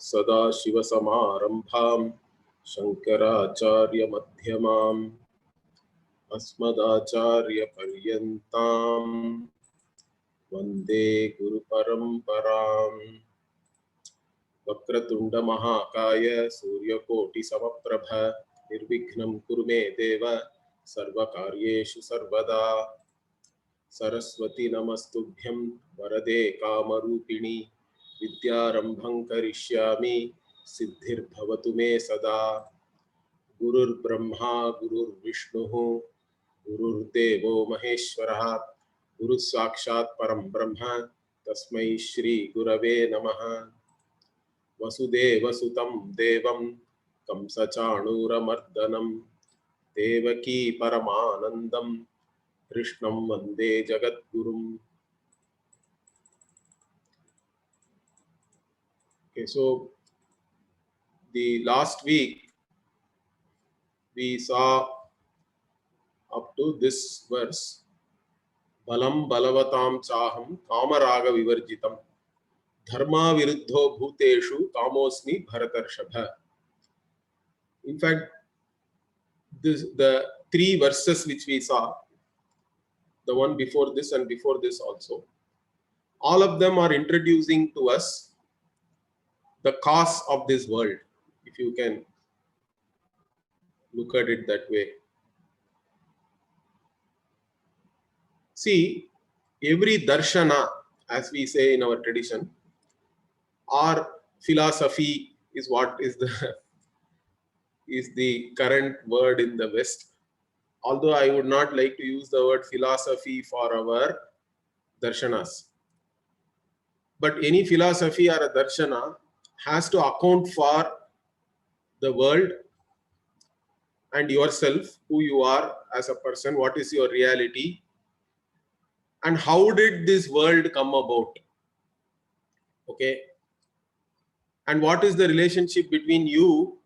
सदाशिवसमारम्भां शङ्कराचार्यमध्यमाम् अस्मदाचार्यपर्यन्तां वन्दे गुरुपरम्पराम्। वक्रतुण्डमहाकाय सूर्यकोटिसमप्रभ निर्विघ्नं कुरु मे देव सर्वकार्येषु सर्वदा। सरस्वती नमस्तुभ्यं वरदे कामरूपिणी विद्यारम्भं करिष्यामि सिद्धिर्भवतु मे सदा। गुरुर्ब्रह्मा गुरुर्विष्णुः गुरुर्देवो महेश्वरः गुरुः साक्षात् परं ब्रह्म तस्मै श्री गुरवे नमः। वसुदेवसुतं देवं कंसचाणूरमर्दनं देवकी परमानन्दं कृष्णं वन्दे जगद्गुरुम्। Okay, so the last week we saw up to this verse, balam balavatam chaham kamaraga vivarjitam dharma viruddho bhuteshu kamosmi bharatarshabha. In fact, the three verses which we saw, the one before this and before this also, all of them are introducing to us the cause of this world, if you can look at it that way. See, every darshana, as we say in our tradition, or philosophy is what is the current word in the West. Although I would not like to use the word philosophy for our darshanas. But any philosophy or a darshana has to account for the world and yourself, who you are as a person, what is your reality, and how did this world come about. Okay, and what is the relationship between you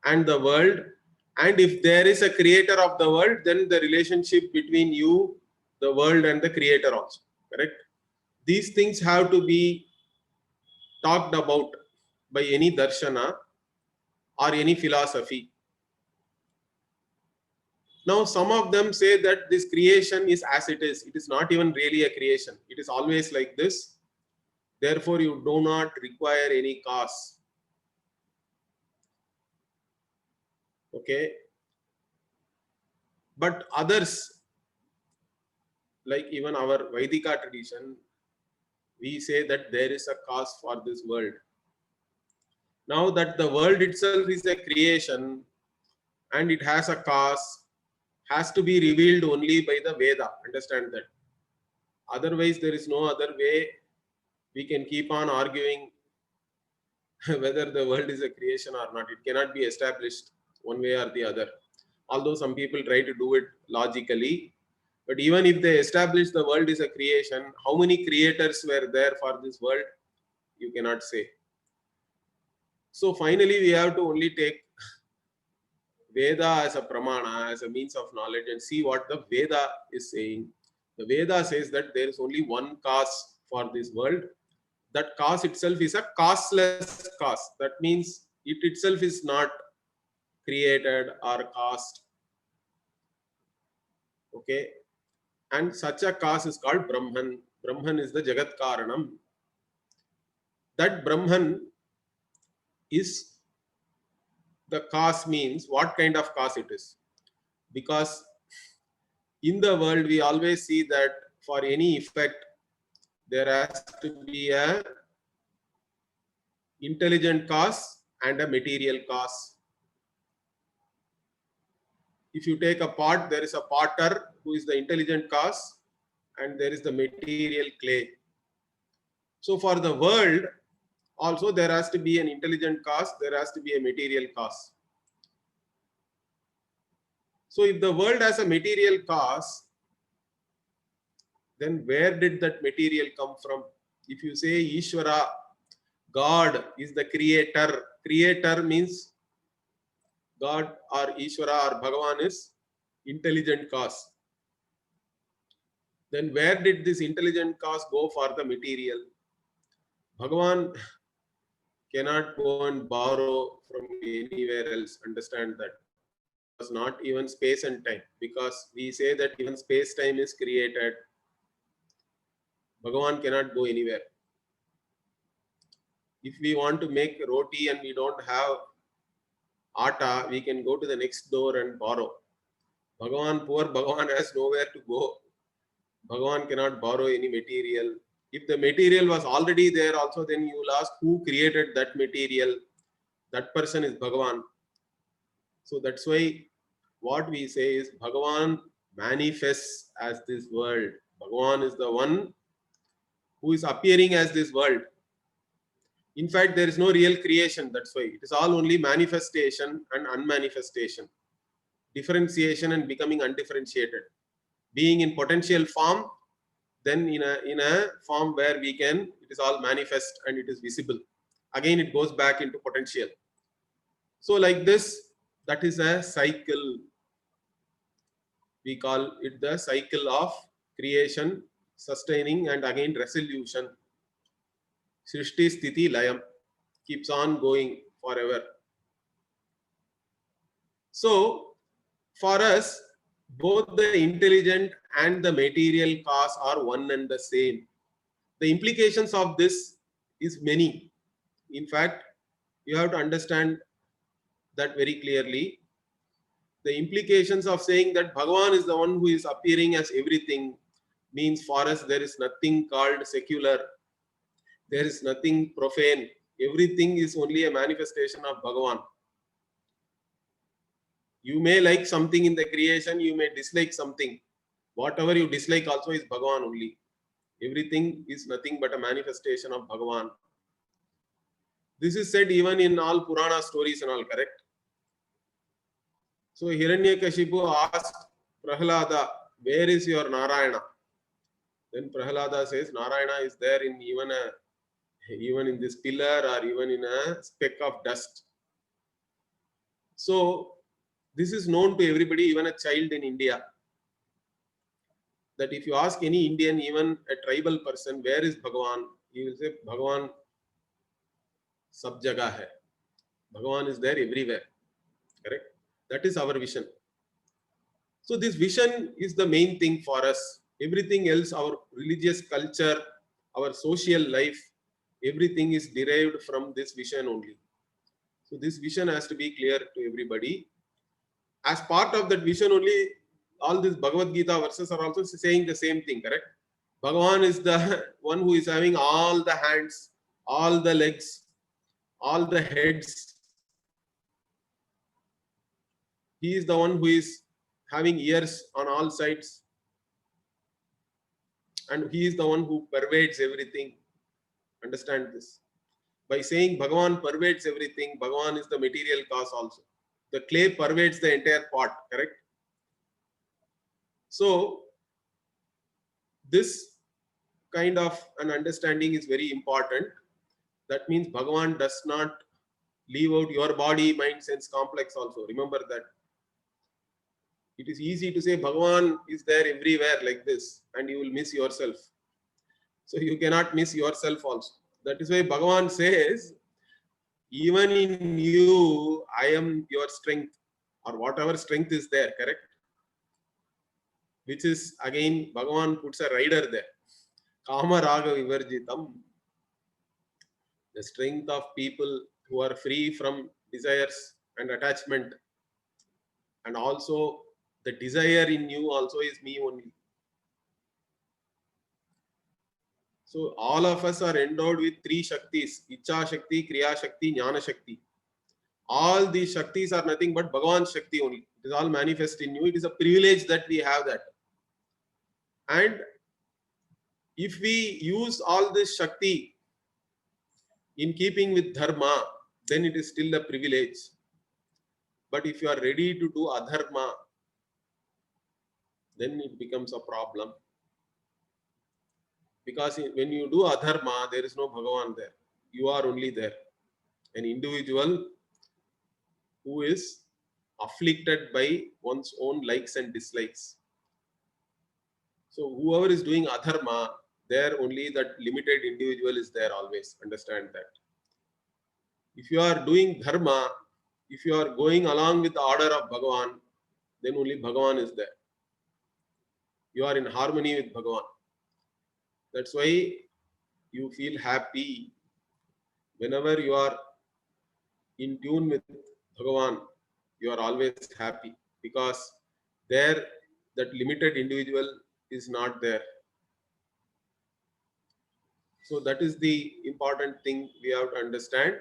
and the world, and if there is a creator of the world, then the relationship between you, the world, and the creator also. Correct? These things have to be talked about by any darshana or any philosophy. Now some of them say that this creation is as it is. It is not even really a creation. It is always like this. Therefore you do not require any cause. Okay, but others, like even our Vaidika tradition, we say that there is a cause for this world. Now that the world itself is a creation and it has a cause, has to be revealed only by the Veda. Understand that. Otherwise there is no other way. We can keep on arguing whether the world is a creation or not. It cannot be established one way or the other. Although some people try to do it logically, but even if they establish the world is a creation, how many creators were there for this world? You cannot say. So finally we have to only take Veda as a pramana, as a means of knowledge, and see what the Veda is saying. The Veda says that there is only one cause for this world. That cause itself is a causeless cause. That means it itself is not created or caused. Okay, and such a cause is called Brahman. Brahman is the Jagat Karanam. That Brahman is the cause, means what kind of cause it is. Because in the world we always see that for any effect there has to be a intelligent cause and a material cause. If you take a pot, there is a potter who is the intelligent cause and there is the material clay. So for the world also there has to be an intelligent cause, there has to be a material cause. So if the world has a material cause, then where did that material come from? If you say Ishvara, God is the creator, creator means God or Ishvara or Bhagavan is intelligent cause. Then where did this intelligent cause go for the material? Bhagavan cannot go and borrow from anywhere else. Understand that. Because not even space and time. Because we say that even space time is created. Bhagavan cannot go anywhere. If we want to make roti and we don't have atta, we can go to the next door and borrow. Bhagavan, poor Bhagavan has nowhere to go. Bhagavan cannot borrow any material. If the material was already there also, then you will ask who created that material. That person is Bhagavan. So that's why what we say is Bhagavan manifests as this world. Bhagavan is the one who is appearing as this world. In fact, there is no real creation. That's why it is all only manifestation and unmanifestation, differentiation and becoming undifferentiated, being in potential form, then in a form where we can, it is all manifest and it is visible. Again, it goes back into potential. So like this, that is a cycle. We call it the cycle of creation, sustaining, and again resolution. Srishti Sthiti Layam keeps on going forever. So for us, both the intelligent and the material cause are one and the same. The implications of this is many. In fact, you have to understand that very clearly. The implications of saying that Bhagavan is the one who is appearing as everything means for us there is nothing called secular. There is nothing profane. Everything is only a manifestation of Bhagavan. You may like something in the creation, you may dislike something. Whatever you dislike also is Bhagavan only. Everything is nothing but a manifestation of Bhagavan. This is said even in all Purana stories and all, correct? So Hiranyakashipu asked Prahlada, where is your Narayana? Then Prahlada says, Narayana is there in even in this pillar or even in a speck of dust. So this is known to everybody, even a child in India. That if you ask any Indian, even a tribal person, where is Bhagavan? He will say, Bhagavan sab jagah hai. Bhagavan is there everywhere. Correct? That is our vision. So this vision is the main thing for us. Everything else, our religious culture, our social life, everything is derived from this vision only. So this vision has to be clear to everybody. As part of that vision only, all these Bhagavad Gita verses are also saying the same thing, correct? Bhagavan is the one who is having all the hands, all the legs, all the heads. He is the one who is having ears on all sides. And he is the one who pervades everything. Understand this. By saying Bhagavan pervades everything, Bhagavan is the material cause also. The clay pervades the entire pot, correct? So this kind of an understanding is very important. That means Bhagavan does not leave out your body, mind, sense complex also. Remember that. It is easy to say Bhagavan is there everywhere like this and you will miss yourself. So you cannot miss yourself also. That is why Bhagavan says, even in you, I am your strength, or whatever strength is there, correct? Which is again, Bhagavan puts a rider there. Kama Raga Vivarjitam. The strength of people who are free from desires and attachment. And also the desire in you also is me only. So all of us are endowed with three Shaktis, Icha Shakti, Kriya Shakti, Jnana Shakti. All these Shaktis are nothing but Bhagavan's Shakti only. It is all manifest in you. It is a privilege that we have that. And if we use all this Shakti in keeping with Dharma, then it is still a privilege. But if you are ready to do Adharma, then it becomes a problem. Because when you do Adharma, there is no Bhagavan there. You are only there. An individual who is afflicted by one's own likes and dislikes. So whoever is doing Adharma, there only that limited individual is there always. Understand that. If you are doing dharma, if you are going along with the order of Bhagavan, then only Bhagavan is there. You are in harmony with Bhagavan. That's why you feel happy whenever you are in tune with Bhagavan. You are always happy because there that limited individual is not there. So that is the important thing we have to understand.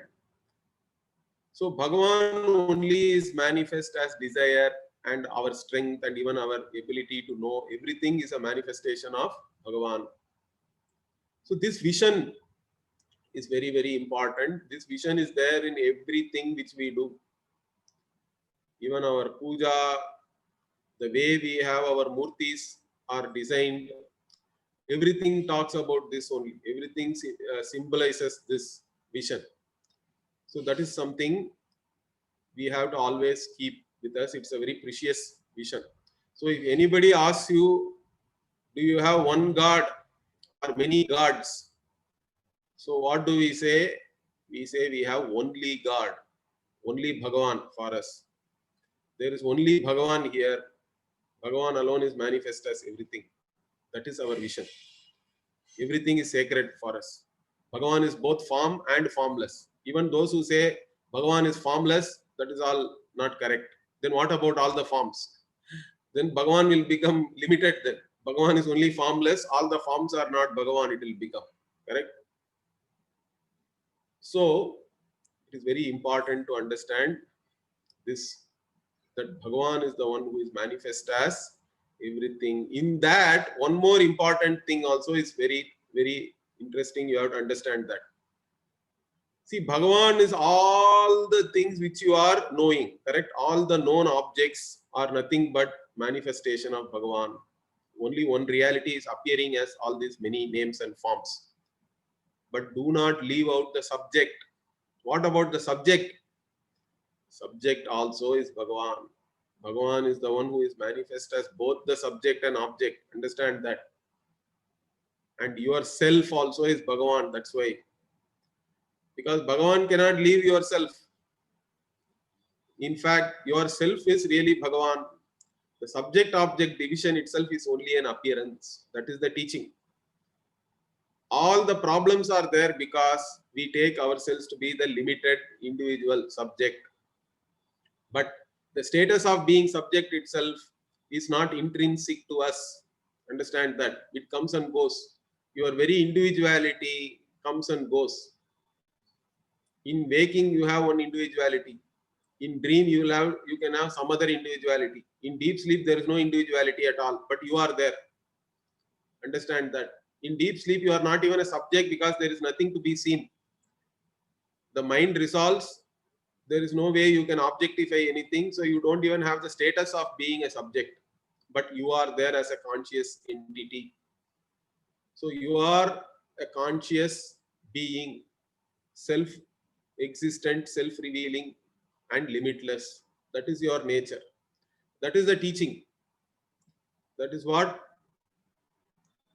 So Bhagavan only is manifest as desire, and our strength and even our ability to know everything is a manifestation of Bhagavan. So this vision is very, very important. This vision is there in everything which we do. Even our puja, the way we have our murtis are designed, everything talks about this only. Everything symbolizes this vision. So that is something we have to always keep with us. It's a very precious vision. So if anybody asks you, do you have one God or many gods? So what do we say? We say we have only God, only Bhagavan for us. There is only Bhagavan here. Bhagavan alone is manifest as everything. That is our vision. Everything is sacred for us. Bhagavan is both form and formless. Even those who say Bhagavan is formless, that is all not correct. Then what about all the forms? Then Bhagavan will become limited then. Bhagavan is only formless. All the forms are not Bhagavan, it will become. Correct? So, it is very important to understand this, that Bhagavan is the one who is manifest as everything. In that, one more important thing also is very, very interesting. You have to understand that. See, Bhagavan is all the things which you are knowing, correct? All the known objects are nothing but manifestation of Bhagavan. Only one reality is appearing as all these many names and forms. But do not leave out the subject. What about the subject? Subject also is Bhagavan. Bhagavan is the one who is manifest as both the subject and object. Understand that. And yourself also is Bhagavan. That's why. Because Bhagavan cannot leave yourself. In fact, yourself is really Bhagavan. The subject-object division itself is only an appearance. That is the teaching. All the problems are there because we take ourselves to be the limited individual subject. But the status of being subject itself is not intrinsic to us. Understand that. It comes and goes. Your very individuality comes and goes. In waking, you have one individuality. In dream, you can have some other individuality. In deep sleep, there is no individuality at all, but you are there. Understand that. In deep sleep, you are not even a subject because there is nothing to be seen. The mind resolves. There is no way you can objectify anything, so you don't even have the status of being a subject, but you are there as a conscious entity. So you are a conscious being, self-existent, self-revealing, and limitless. That is your nature. That is the teaching. That is what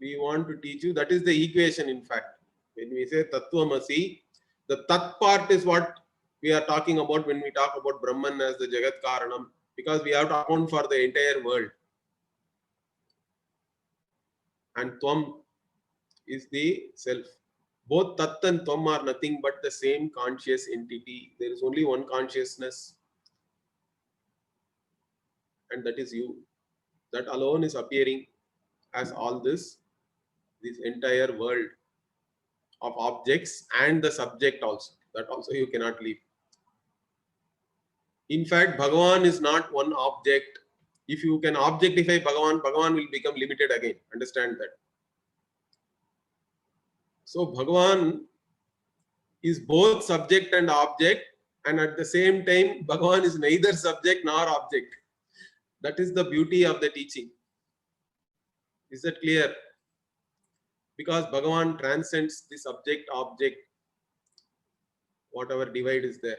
we want to teach you. That is the equation, in fact. When we say Tattvamasi, the Tat part is what we are talking about when we talk about Brahman as the Jagat Karanam, because we have to account for the entire world. And Tvam is the self. Both Tat and Tvam are nothing but the same conscious entity. There is only one consciousness, and that is you. That alone is appearing as all this entire world of objects and the subject also. That also you cannot leave. In fact, Bhagavan is not one object. If you can objectify Bhagavan, Bhagavan will become limited again. Understand that. So Bhagavan is both subject and object, and at the same time, Bhagavan is neither subject nor object. That is the beauty of the teaching. Is that clear? Because Bhagavan transcends the subject-object, whatever divide is there.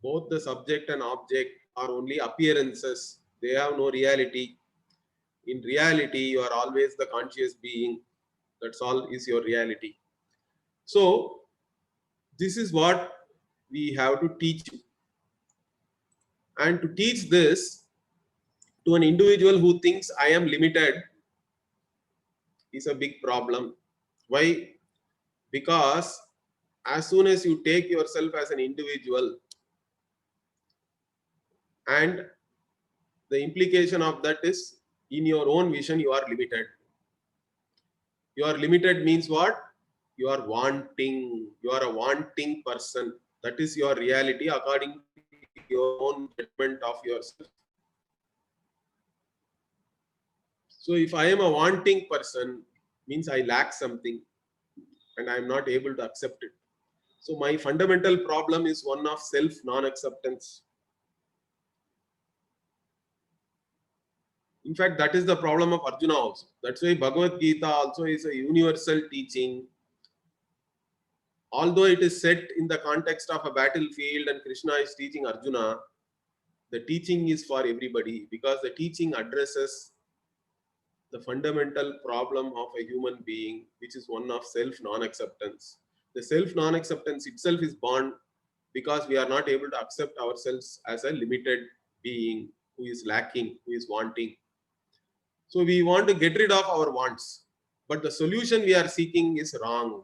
Both the subject and object are only appearances. They have no reality. In reality, you are always the conscious being. That's all is your reality. So, this is what we have to teach you. And to teach this to an individual who thinks I am limited is a big problem. Why? Because as soon as you take yourself as an individual, and the implication of that is in your own vision you are limited. You are limited means what? You are wanting. You are a wanting person. That is your reality according to your own judgment of yourself. So if I am a wanting person, means I lack something and I am not able to accept it. So my fundamental problem is one of self non-acceptance. In fact, that is the problem of Arjuna also. That's why Bhagavad Gita also is a universal teaching. Although it is set in the context of a battlefield and Krishna is teaching Arjuna, the teaching is for everybody because the teaching addresses the fundamental problem of a human being, which is one of self non-acceptance. The self non-acceptance itself is born because we are not able to accept ourselves as a limited being who is lacking, who is wanting. So we want to get rid of our wants, but the solution we are seeking is wrong.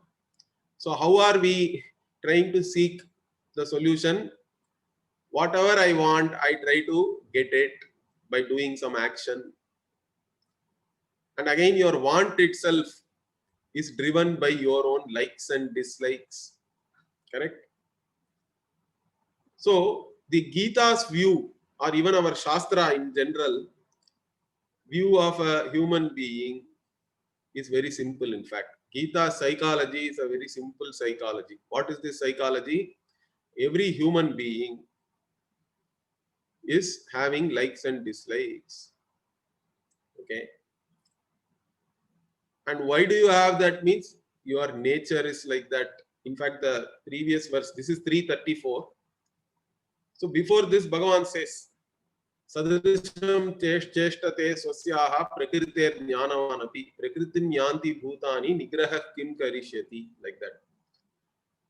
So how are we trying to seek the solution? Whatever I want, I try to get it by doing some action. And again, your want itself is driven by your own likes and dislikes. Correct? So the Gita's view, or even our Shastra in general, view of a human being is very simple. In fact, Gita psychology is a very simple psychology. What is this psychology? Every human being is having likes and dislikes. Okay. And why do you have that? Means your nature is like that. In fact, the previous verse, this is 334. So before this, Bhagavan says, Sadrisham cheshtate swasyaha prakritir jnanavanapi prakritim yanti bhutani nigraha kim karishyati. Like that.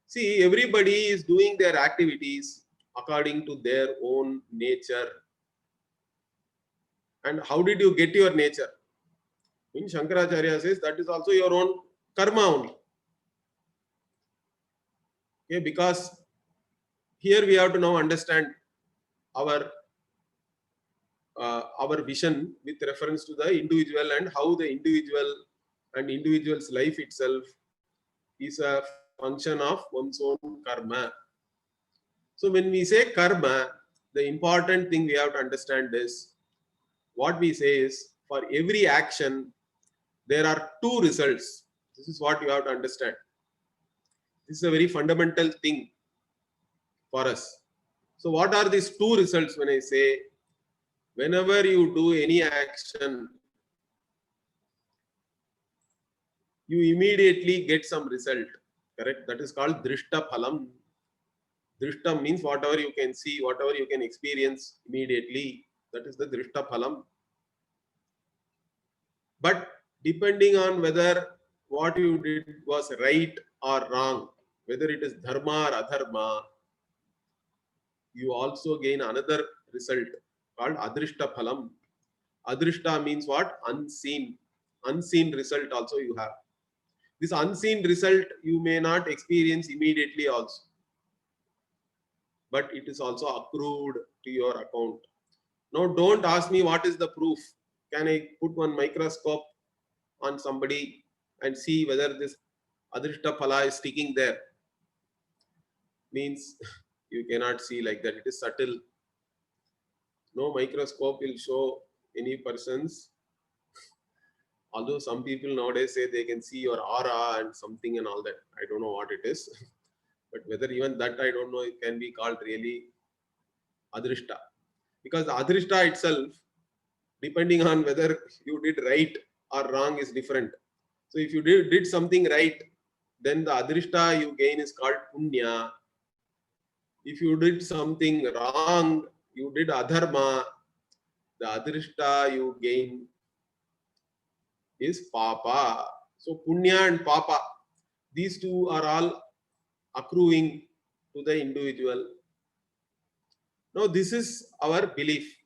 See, everybody is doing their activities according to their own nature. And how did you get your nature? In Shankaracharya says that is also your own karma only. Okay, because here we have to now understand our vision with reference to the individual and how the individual and individual's life itself is a function of one's own karma. So when we say karma, the important thing we have to understand is what we say is for every action there are two results. This is what you have to understand. This is a very fundamental thing for us. So what are these two results when I say whenever you do any action, you immediately get some result. Correct? That is called drishta phalam. Drishta means whatever you can see, whatever you can experience immediately. That is the drishta phalam. But depending on whether what you did was right or wrong, whether it is dharma or adharma, you also gain another result called adrishta phalam. Adrishta means what? Unseen. Unseen result also you have. This unseen result you may not experience immediately also, but it is also accrued to your account. Now don't ask me what is the proof. Can I put one microscope on somebody and see whether this adrishta phala is sticking there? Means you cannot see like that. It is subtle. No microscope will show any person's. Although some people nowadays say they can see your aura and something and all that. I don't know what it is. But whether even that I don't know, it can be called really adrishta. Because the adrishta itself, depending on whether you did right or wrong, is different. So if you did something right, then the adrishta you gain is called punya. If you did something wrong, you did adharma, the adrishta you gain is papa. So punya and papa, these two are all accruing to the individual. Now, this is our belief.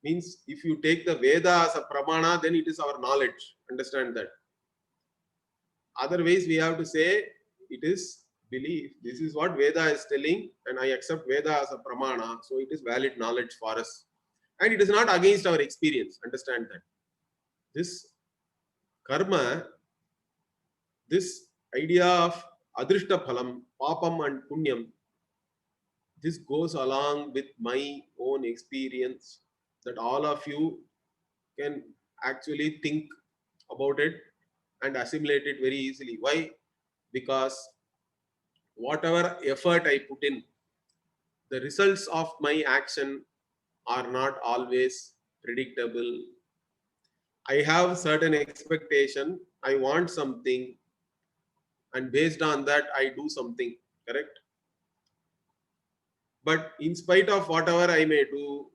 Means if you take the Veda as a pramana, then it is our knowledge. Understand that. Otherwise, we have to say it is belief. This is what Veda is telling, and I accept Veda as a pramana, so it is valid knowledge for us. And it is not against our experience. Understand that. This karma, this idea of adrishta phalam, papam and punyam, this goes along with my own experience that all of you can actually think about it and assimilate it very easily. Why? Because whatever effort I put in, the results of my action are not always predictable. I have certain expectation, I want something, and based on that, I do something, correct? But in spite of whatever I may do,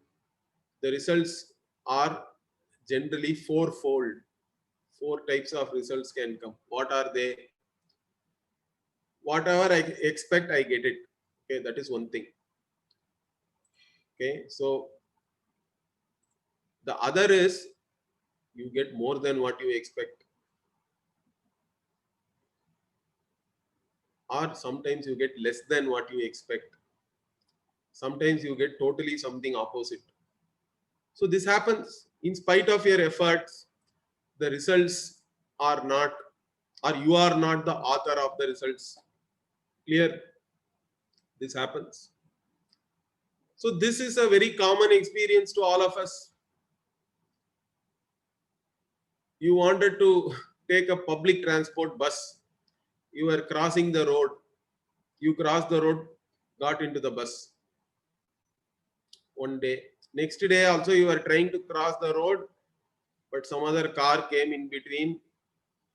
the results are generally fourfold. Four types of results can come. What are they? Whatever I expect, I get it. Okay, that is one thing. Okay, so the other is you get more than what you expect, or sometimes you get less than what you expect. Sometimes you get totally something opposite. So this happens in spite of your efforts. The results are not, or you are not the author of the results. Clear? This happens. So this is a very common experience to all of us. You wanted to take a public transport bus. You were crossing the road. You crossed the road, got into the bus. One day. Next day also you were trying to cross the road, but some other car came in between.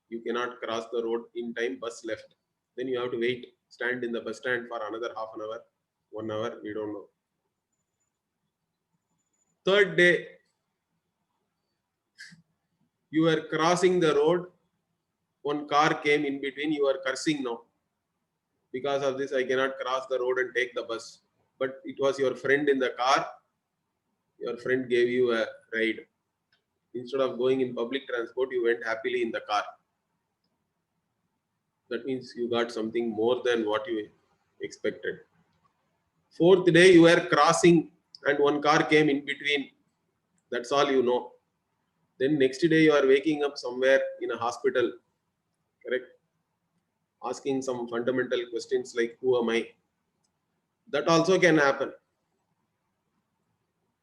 You cannot cross the road in time, bus left. Then you have to wait, stand in the bus stand for another half an hour, 1 hour, we don't know. Third day, you were crossing the road, one car came in between, you are cursing now. Because of this, I cannot cross the road and take the bus. But it was your friend in the car, your friend gave you a ride. Instead of going in public transport, you went happily in the car. That means you got something more than what you expected. Fourth day, you were crossing and one car came in between. That's all you know. Then next day, you are waking up somewhere in a hospital, correct? Asking some fundamental questions like, who am I? That also can happen.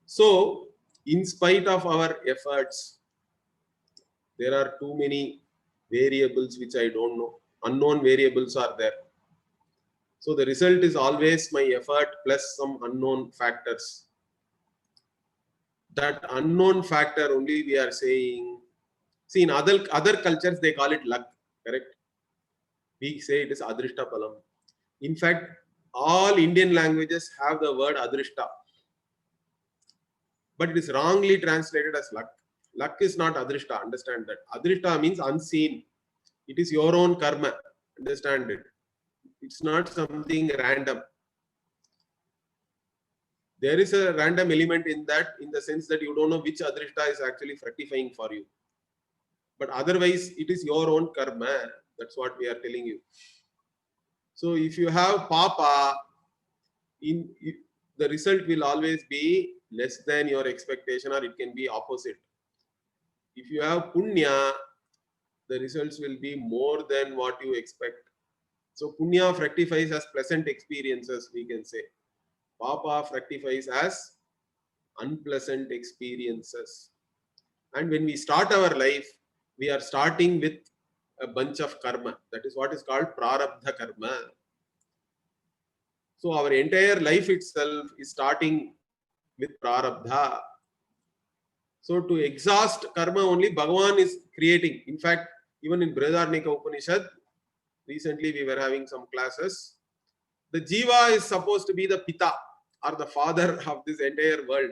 So, in spite of our efforts, there are too many variables which I don't know. Unknown variables are there. So the result is always my effort plus some unknown factors. That unknown factor only we are saying. See, in other cultures they call it luck, correct? We say it is adrishta palam. In fact, all Indian languages have the word adrishta, but it is wrongly translated as luck. Luck is not adrishta. Understand that. Adrishta means unseen. It is your own karma. Understand it. It's not something random. There is a random element in that, in the sense that you don't know which adrishta is actually fructifying for you. But otherwise, it is your own karma. That's what we are telling you. So if you have papa, the result will always be less than your expectation, or it can be opposite. If you have punya, the results will be more than what you expect. So punya fructifies as pleasant experiences, we can say. Papa fructifies as unpleasant experiences. And when we start our life, we are starting with a bunch of karma. That is what is called prarabdha karma. So our entire life itself is starting with prarabdha. So to exhaust karma only, Bhagavan is creating. In fact, even in Brihadaranyaka Upanishad, recently we were having some classes. The jiva is supposed to be the pita, or the father of this entire world.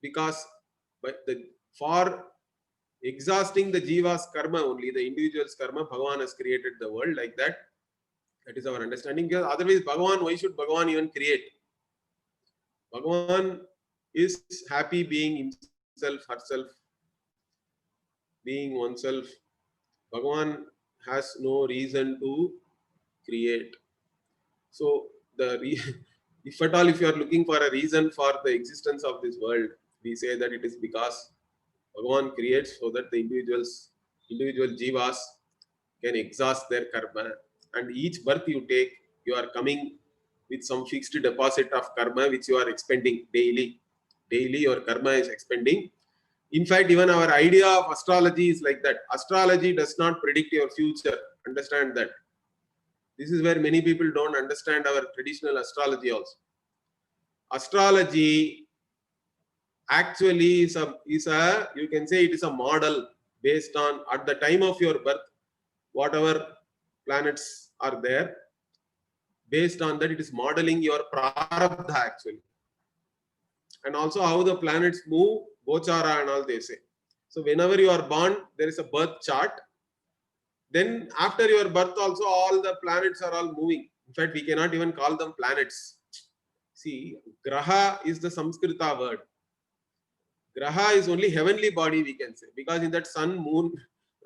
Because for exhausting the jiva's karma only, the individual's karma, Bhagavan has created the world like that. That is our understanding. Because otherwise, Bhagavan, why should Bhagavan even create? Bhagavan is happy being himself, herself, being oneself. Bhagavan has no reason to create. So, if at all, if you are looking for a reason for the existence of this world, we say that it is because Bhagavan creates so that the individual jivas can exhaust their karma. And each birth you take, you are coming with some fixed deposit of karma which you are expending daily. Daily, your karma is expending. In fact, even our idea of astrology is like that. Astrology does not predict your future. Understand that. This is where many people don't understand our traditional astrology also. Astrology actually is a you can say it is a model based on at the time of your birth, whatever planets are there. Based on that, it is modeling your prarabdha actually. And also how the planets move, gochara and all they say. So whenever you are born, there is a birth chart. Then after your birth also, all the planets are all moving. In fact, we cannot even call them planets. See, graha is the Samskrita word. Graha is only heavenly body, we can say, because in that sun, moon,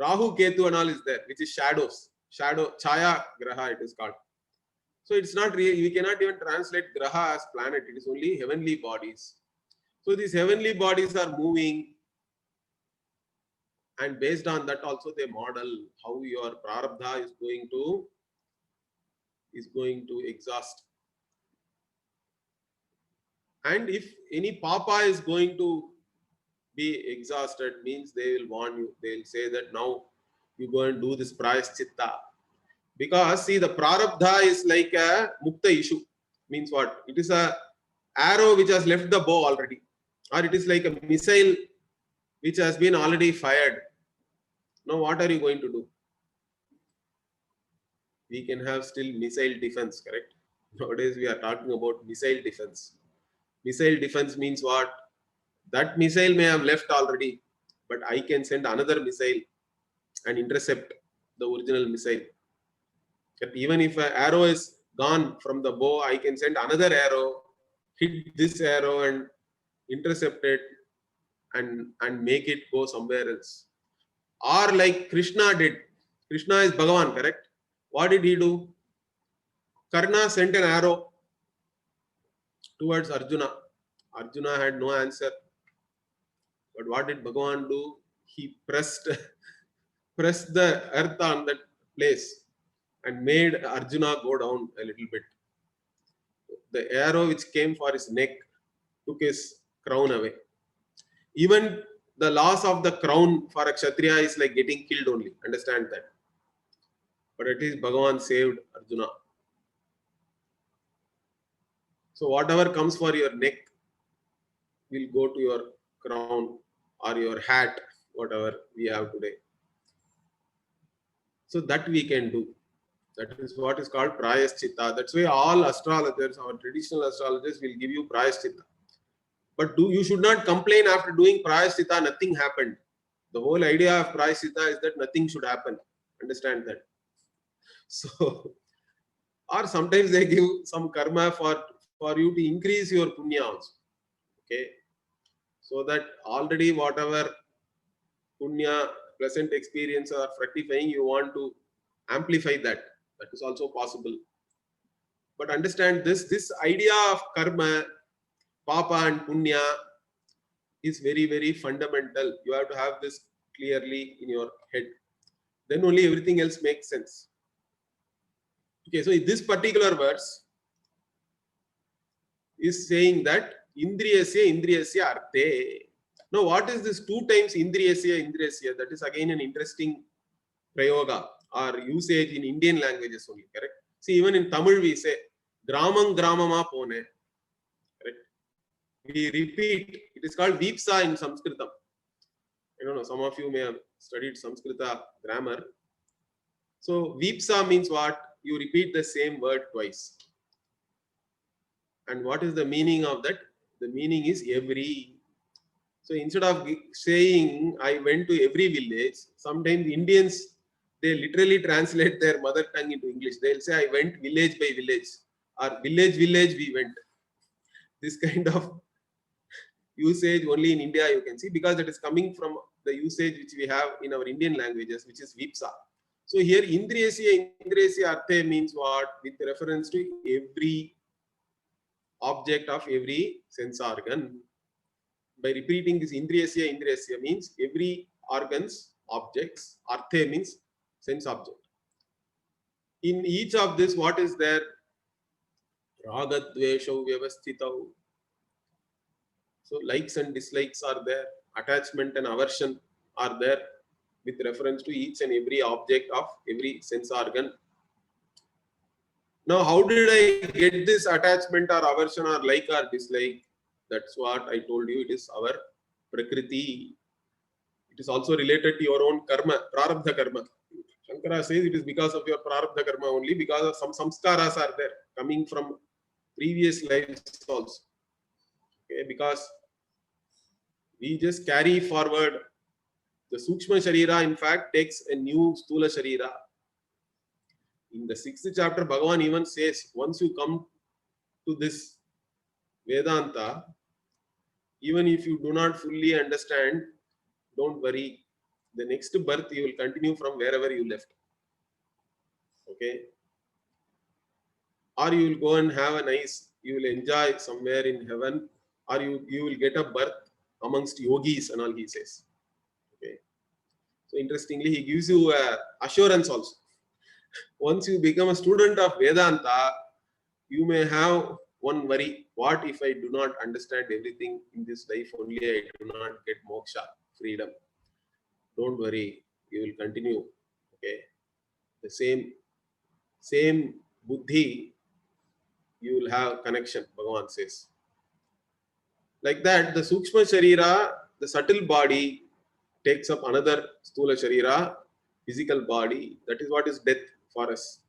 Rahu, Ketu and all is there, which is shadows. Shadow, Chaya Graha it is called. So it's not really, we cannot even translate Graha as planet. It is only heavenly bodies. So these heavenly bodies are moving, and based on that also they model how your prarabdha is going to exhaust. And if any papa is going to be exhausted, means they will warn you. They will say that now you go and do this prayaschitta. Because see, the prarabdha is like a mukta issue. Means what? It is a arrow which has left the bow already. Or it is like a missile which has been already fired. Now what are you going to do? We can have still missile defense, correct? Nowadays we are talking about missile defense. Missile defense means what? That missile may have left already, but I can send another missile and intercept the original missile. But even if an arrow is gone from the bow, I can send another arrow, hit this arrow and intercept it and make it go somewhere else. Or like Krishna did. Krishna is Bhagavan, correct? What did he do? Karna sent an arrow towards Arjuna. Arjuna had no answer. But what did Bhagavan do? He pressed the earth on that place and made Arjuna go down a little bit. The arrow which came for his neck took his crown away. Even the loss of the crown for a Kshatriya is like getting killed only. Understand that. But at least Bhagavan saved Arjuna. So whatever comes for your neck will go to your crown or your hat, whatever we have today. So that we can do. That is what is called prayaschitta. That's why all astrologers, our traditional astrologers, will give you prayaschitta. But you should not complain after doing prayaschitta, nothing happened. The whole idea of prayaschitta is that nothing should happen. Understand that. So, or sometimes they give some karma for you to increase your punya also. Okay. So that already whatever punya, pleasant experience are fructifying, you want to amplify that. That is also possible. But understand this idea of karma, papa and punya is very, very fundamental. You have to have this clearly in your head. Then only everything else makes sense. Okay, so this particular verse is saying that indriyasya arte. Now, what is this 2 times indriyasya? That is again an interesting prayoga or usage in Indian languages only, correct? See, even in Tamil we say, gramam gramama pone. Correct? We repeat. It is called vipsa in Sanskritam. I don't know, some of you may have studied Sanskrita grammar. So, vipsa means what? You repeat the same word twice. And what is the meaning of that? The meaning is every. So instead of saying I went to every village, sometimes Indians they literally translate their mother tongue into English. They'll say, I went village by village, or village we went. This kind of usage only in India you can see, because it is coming from the usage which we have in our Indian languages, which is Vipsa. So here Indriyasya Arte means what? With reference to every object of every sense organ. By repeating this Indriyasya means every organ's objects. Arte means sense object. In each of this, what is there? Ragadvesho vyavasthitau. So likes and dislikes are there. Attachment and aversion are there with reference to each and every object of every sense organ. Now, how did I get this attachment or aversion or like or dislike? That's what I told you. It is our prakriti. It is also related to your own karma, prarabdha karma. Shankara says it is because of your prarabdha karma only, because of some samskaras are there coming from previous lives also. Okay, because we just carry forward. The Sukshma Sharira, in fact, takes a new Stula Sharira. In the 6th chapter, Bhagavan even says, once you come to this Vedanta, even if you do not fully understand, don't worry. The next birth, you will continue from wherever you left. Okay? Or you will go and have a nice, you will enjoy somewhere in heaven, or you will get a birth amongst yogis and all, he says. Okay? So interestingly, he gives you assurance also. Once you become a student of Vedanta, you may have one worry. What if I do not understand everything in this life only? I do not get moksha, freedom. Don't worry, you will continue. Okay, the same buddhi, you will have connection. Bhagavan says. Like that, the Sukshma Sharira, the subtle body, takes up another Stula Sharira, physical body. That is what is death for us.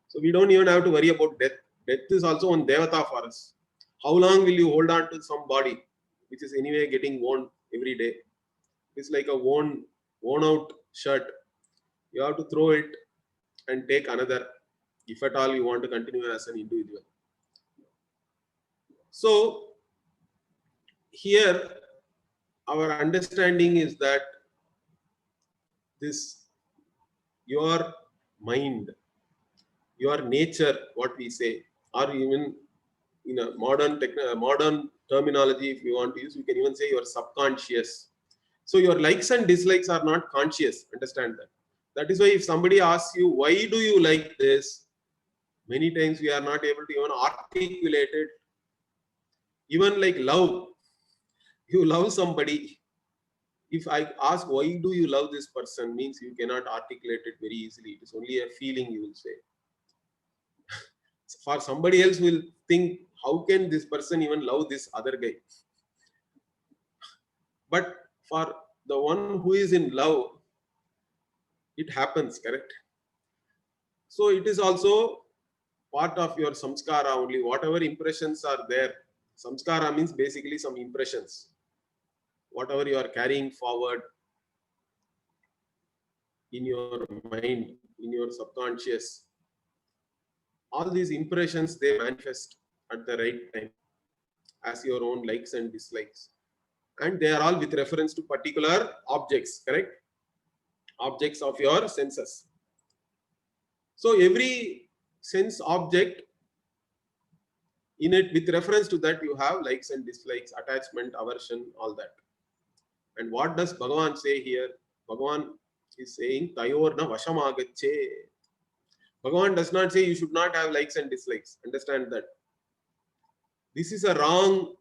So we don't even have to worry about death. Death is also one devata for us. How long will you hold on to some body which is anyway getting worn every day? It's like a worn out shirt. You have to throw it and take another, if at all you want to continue as an individual. So here our understanding is that this, your mind, your nature, what we say, or even in a modern terminology, if you want to use, you can even say your subconscious. So your likes and dislikes are not conscious. Understand that. That is why if somebody asks you, why do you like this? Many times we are not able to even articulate it. Even like love. You love somebody. If I ask, why do you love this person, means you cannot articulate it very easily. It is only a feeling, you will say. For somebody else will think, how can this person even love this other guy? But for the one who is in love, it happens, correct? So it is also part of your samskara only. Whatever impressions are there, samskara means basically some impressions. Whatever you are carrying forward in your mind, in your subconscious, all these impressions, they manifest at the right time as your own likes and dislikes. And they are all with reference to particular objects, correct? Objects of your senses. So every sense object, in it, with reference to that, you have likes and dislikes, attachment, aversion, all that. And what does Bhagavan say here? Bhagavan is saying, Tayorna vashamagache. Bhagavan does not say you should not have likes and dislikes. Understand that. This is a wrong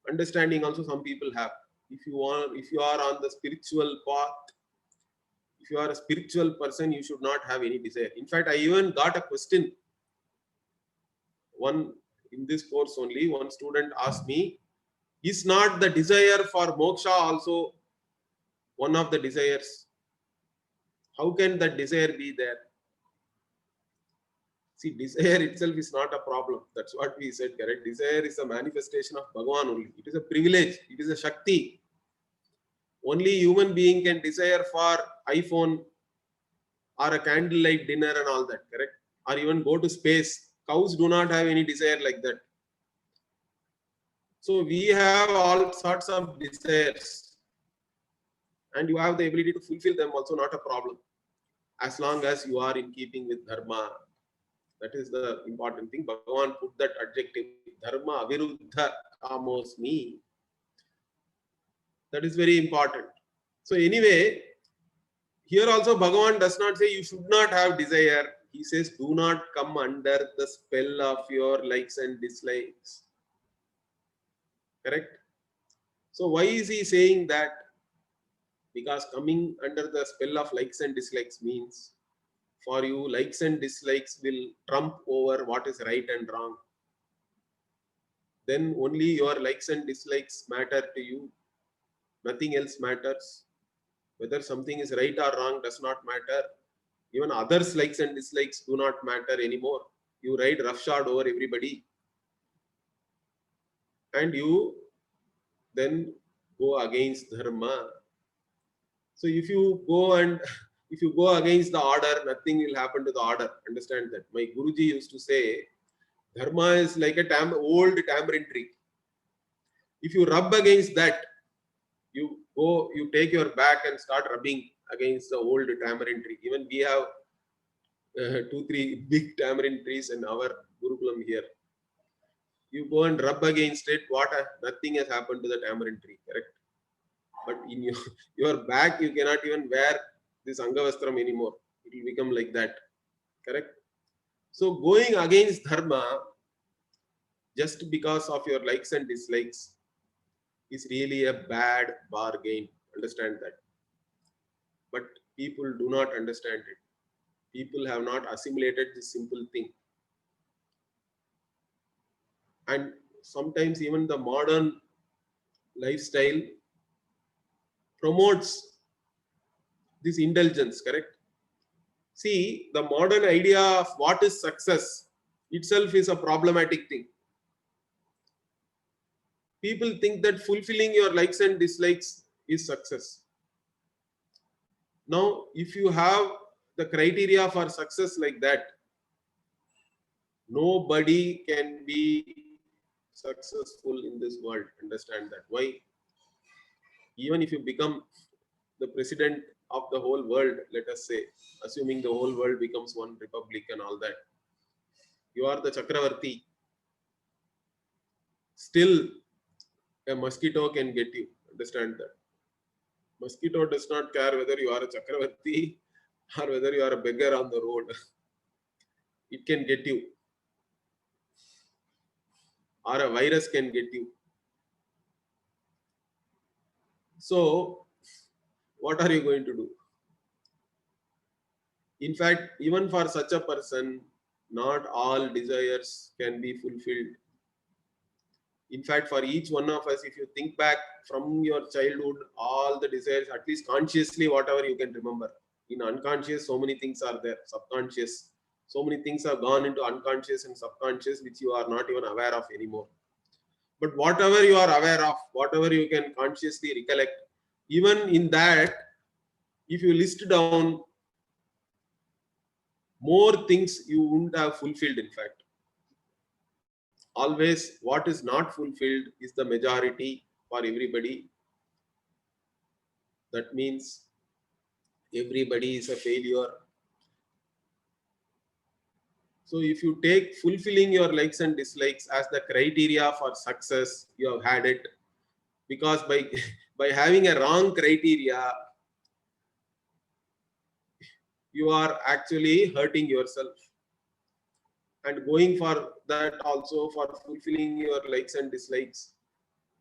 understanding also some people have. If you are on the spiritual path, if you are a spiritual person, you should not have any desire. In fact, I even got a question. In this course only, one student asked me, is not the desire for moksha also one of the desires? How can that desire be there? See, desire itself is not a problem. That's what we said, correct? Desire is a manifestation of Bhagavan only. It is a privilege. It is a Shakti. Only human being can desire for iPhone, or a candlelight dinner and all that, correct? Or even go to space. Cows do not have any desire like that. So we have all sorts of desires, and you have the ability to fulfill them also, not a problem, as long as you are in keeping with dharma. That is the important thing. Bhagavan put that adjective, dharma aviruddha kamosmi. That is very important. So anyway, here also Bhagavan does not say you should not have desire. He says do not come under the spell of your likes and dislikes. Correct? So why is he saying that? Because coming under the spell of likes and dislikes means for you likes and dislikes will trump over what is right and wrong. Then only your likes and dislikes matter to you. Nothing else matters. Whether something is right or wrong does not matter. Even others' likes and dislikes do not matter anymore. You ride roughshod over everybody. And you then go against dharma. So if you go against the order, nothing will happen to the order. Understand that. My Guruji used to say, dharma is like a old tamarind tree. If you rub against that, you take your back and start rubbing against the old tamarind tree. Even we have 2-3 big tamarind trees in our Gurukulam here. You go and rub against it, nothing has happened to the tamarind tree, correct? But in your back, you cannot even wear this Angavastram anymore. It will become like that, correct? So going against dharma just because of your likes and dislikes is really a bad bargain. Understand that. But people do not understand it. People have not assimilated this simple thing. And sometimes even the modern lifestyle promotes this indulgence, correct? See, the modern idea of what is success itself is a problematic thing. People think that fulfilling your likes and dislikes is success. Now, if you have the criteria for success like that, nobody can be successful in this world. Understand that. Why? Even if you become the president of the whole world, let us say, assuming the whole world becomes one republic and all that, you are the Chakravarti. Still, a mosquito can get you. Understand that. Mosquito does not care whether you are a Chakravarti or whether you are a beggar on the road. It can get you. Or a virus can get you. So, what are you going to do? In fact, even for such a person, not all desires can be fulfilled. In fact, for each one of us, if you think back from your childhood, all the desires, at least consciously, whatever you can remember. In unconscious, so many things are there, subconscious. So many things have gone into unconscious and subconscious, which you are not even aware of anymore. But whatever you are aware of, whatever you can consciously recollect, even in that, if you list down more things you wouldn't have fulfilled, in fact. Always what is not fulfilled is the majority for everybody. That means everybody is a failure. So if you take fulfilling your likes and dislikes as the criteria for success, you have had it. Because by having a wrong criteria, you are actually hurting yourself. And going for that also, for fulfilling your likes and dislikes,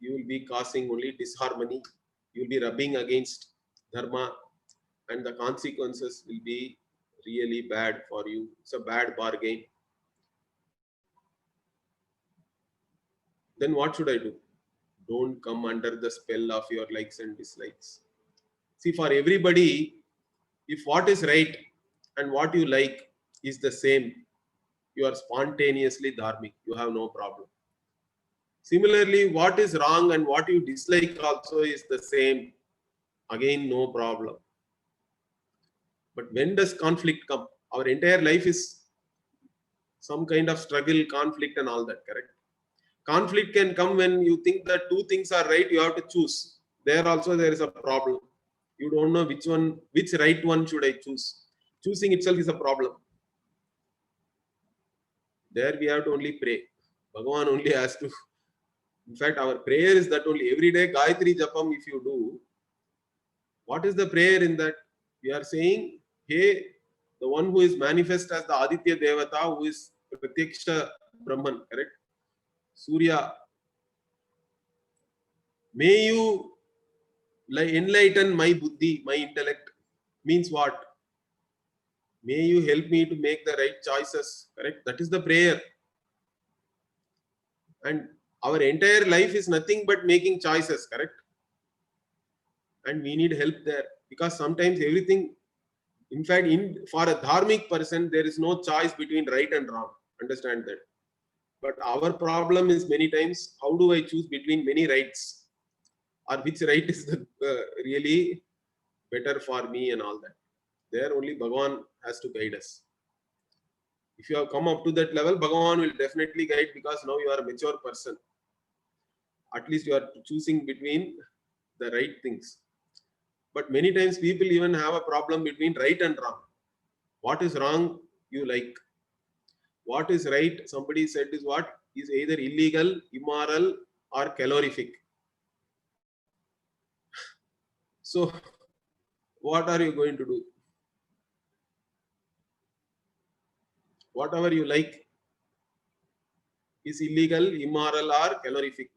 you will be causing only disharmony. You will be rubbing against dharma, and the consequences will be really bad for you. It's a bad bargain. Then what should I do? Don't come under the spell of your likes and dislikes. See, for everybody, if what is right and what you like is the same, you are spontaneously dharmic. You have no problem. Similarly, what is wrong and what you dislike also is the same. Again, no problem. But when does conflict come? Our entire life is some kind of struggle, conflict and all that, correct? Conflict can come when you think that two things are right, you have to choose. There also there is a problem. You don't know which right one should I choose. Choosing itself is a problem. There we have to only pray. Bhagavan only has to. In fact, our prayer is that only every day Gayatri Japam if you do. What is the prayer in that? We are saying, hey, the one who is manifest as the Aditya Devata, who is Pratyaksha Brahman, correct? Surya, may you enlighten my buddhi, my intellect. Means what? May you help me to make the right choices, correct? That is the prayer. And our entire life is nothing but making choices, correct? And we need help there, because sometimes everything, in fact, for a dharmic person, there is no choice between right and wrong. Understand that. But our problem is many times, how do I choose between many rights? Or which right is the, really better for me and all that. There only Bhagavan has to guide us. If you have come up to that level, Bhagavan will definitely guide, because now you are a mature person. At least you are choosing between the right things. But many times people even have a problem between right and wrong. What is wrong, you like. What is right, somebody said, is what is either illegal, immoral, or calorific. So, what are you going to do? Whatever you like is illegal, immoral, or calorific.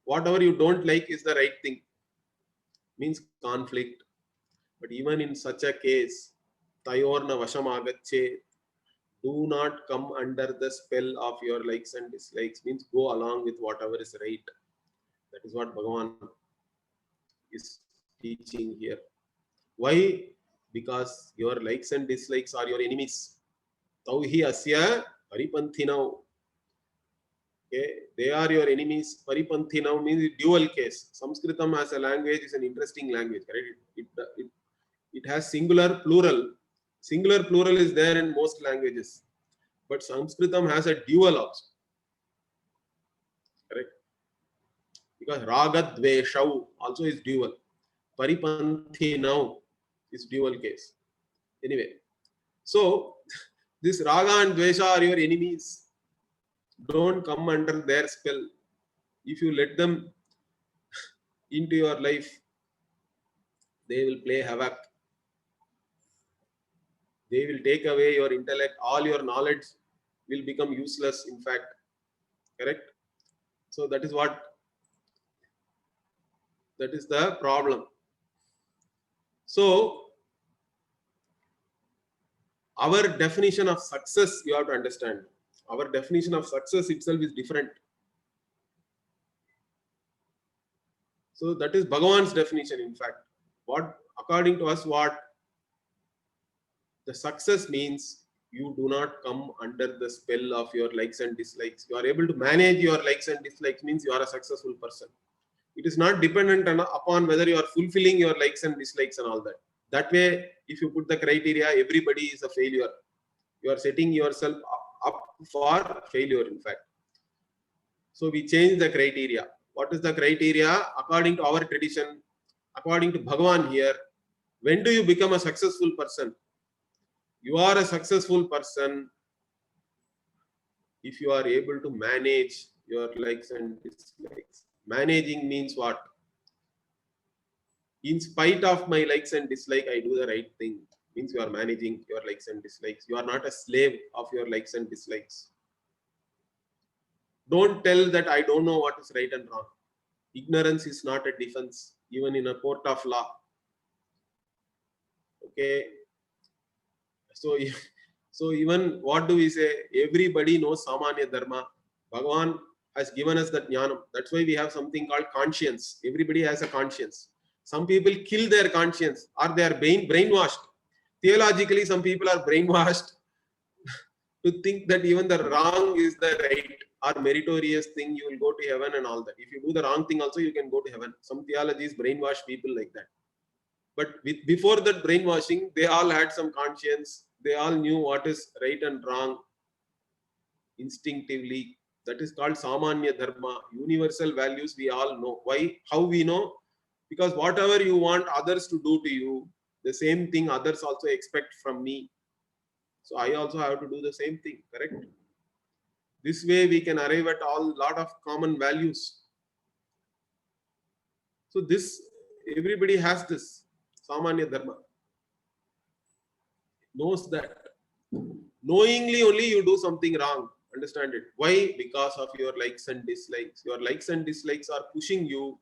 Whatever you don't like is the right thing. Means conflict. But even in such a case, tayorna vashamagache, do not come under the spell of your likes and dislikes. Means go along with whatever is right. That is what Bhagavan is teaching here. Why? Because your likes and dislikes are your enemies. Tauhi asya paripanthinau. Okay, they are your enemies. Paripanthinau means dual case. Sanskritam as a language is an interesting language, right? It has singular, plural. Singular, plural is there in most languages, but Sanskritam has a dual also. Correct? Because raga dveshau also is dual. Paripanthinau is dual case. Anyway, so this raga and dvesha are your enemies. Don't come under their spell. If you let them into your life, they will play havoc. They will take away your intellect. All your knowledge will become useless, in fact. Correct? So that is the problem. So our definition of success, you have to understand. Our definition of success itself is different. So that is Bhagavan's definition, in fact. What, according to us, what the success means, you do not come under the spell of your likes and dislikes. You are able to manage your likes and dislikes, means you are a successful person. It is not dependent upon whether you are fulfilling your likes and dislikes and all that. That way, if you put the criteria, everybody is a failure. You are setting yourself up for failure, in fact. So we change the criteria. What is the criteria? According to our tradition, according to Bhagavan here, when do you become a successful person? You are a successful person if you are able to manage your likes and dislikes. Managing means what? In spite of my likes and dislike, I do the right thing. Means you are managing your likes and dislikes. You are not a slave of your likes and dislikes. Don't tell that I don't know what is right and wrong. Ignorance is not a defense, even in a court of law. Okay. So even what do we say? Everybody knows Samanya Dharma. Bhagavan has given us that jnanam. That's why we have something called conscience. Everybody has a conscience. Some people kill their conscience, or they are brainwashed. Theologically, some people are brainwashed to think that even the wrong is the right or meritorious thing. You will go to heaven and all that. If you do the wrong thing also, you can go to heaven. Some theologies brainwash people like that. But before that brainwashing, they all had some conscience. They all knew what is right and wrong instinctively. That is called Samanya Dharma. Universal values we all know. Why? How we know? Because whatever you want others to do to you, the same thing others also expect from me. So I also have to do the same thing, correct? This way we can arrive at all lot of common values. So this, everybody has this Samanya Dharma. Knows that. Knowingly only you do something wrong. Understand it. Why? Because of your likes and dislikes. Your likes and dislikes are pushing you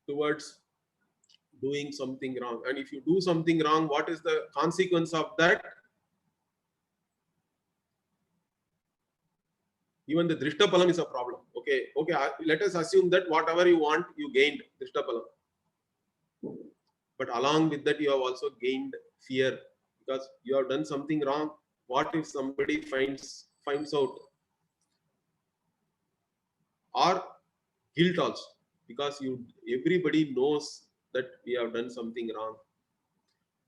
towards doing something wrong. And if you do something wrong, what is the consequence of that? Even the Drishtapalam is a problem. Okay, let us assume that whatever you want, you gained Drishtapalam. But along with that, you have also gained fear because you have done something wrong. What if somebody finds out? Or guilt also, because everybody knows that we have done something wrong.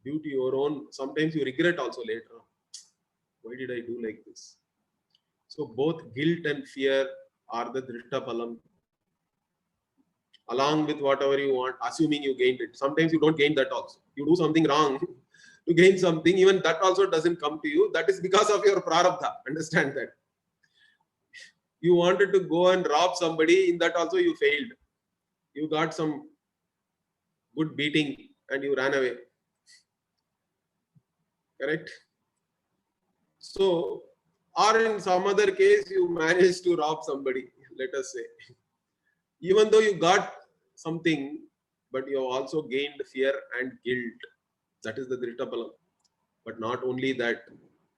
Due to your own, sometimes you regret also later on. Why did I do like this? So both guilt and fear are the Drishtapalam. Along with whatever you want, assuming you gained it. Sometimes you don't gain that also. You do something wrong to gain something, even that also doesn't come to you. That is because of your prarabdha. Understand that. You wanted to go and rob somebody, in that also you failed. You got some good beating and you ran away. Correct? So, or in some other case, you managed to rob somebody, let us say. Even though you got something, but you have also gained fear and guilt. That is the Drishtapalam. But not only that,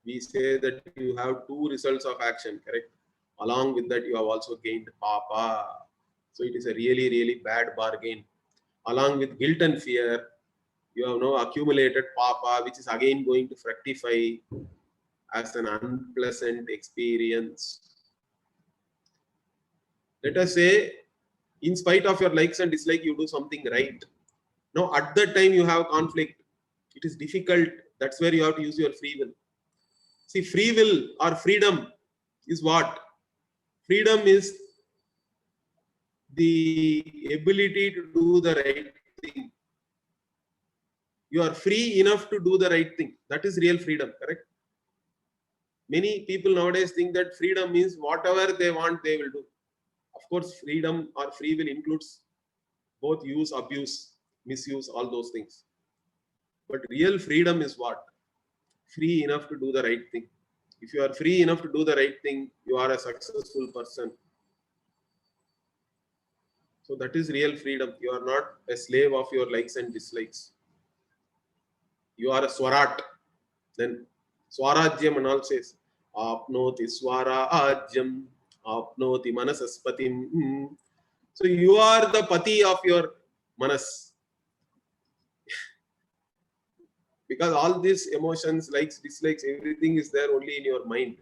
we say that you have two results of action, correct? Along with that, you have also gained papa. So it is a really, really bad bargain. Along with guilt and fear, you have now accumulated papa, which is again going to fructify as an unpleasant experience. Let us say, in spite of your likes and dislikes, you do something right. Now, at that time, you have conflict. It is difficult. That's where you have to use your free will. See, free will or freedom is what? Freedom is the ability to do the right thing. You are free enough to do the right thing. That is real freedom, correct? Many people nowadays think that freedom means whatever they want, they will do. Of course, freedom or free will includes both use, abuse, misuse, all those things. But real freedom is what? Free enough to do the right thing. If you are free enough to do the right thing, you are a successful person. So that is real freedom. You are not a slave of your likes and dislikes. You are a swarat. Then Swarajyam and all says, Apnoti Swarajyam, Apnoti Manasaspatim. So you are the pati of your manas. Because all these emotions, likes, dislikes, everything is there only in your mind.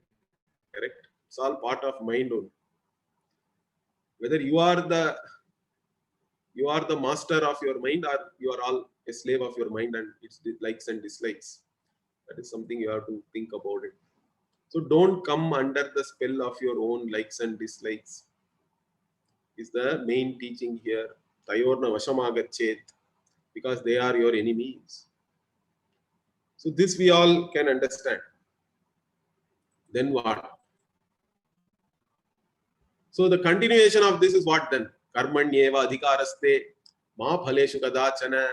Correct? It's all part of mind only. Whether you are the master of your mind or you are all a slave of your mind and its likes and dislikes. That is something you have to think about it. So don't come under the spell of your own likes and dislikes. Is the main teaching here. Tayorna vashamagachet, because they are your enemies. So this we all can understand. Then what? So the continuation of this is what then? Karmanyeva adhikaraste ma phaleshu kadachana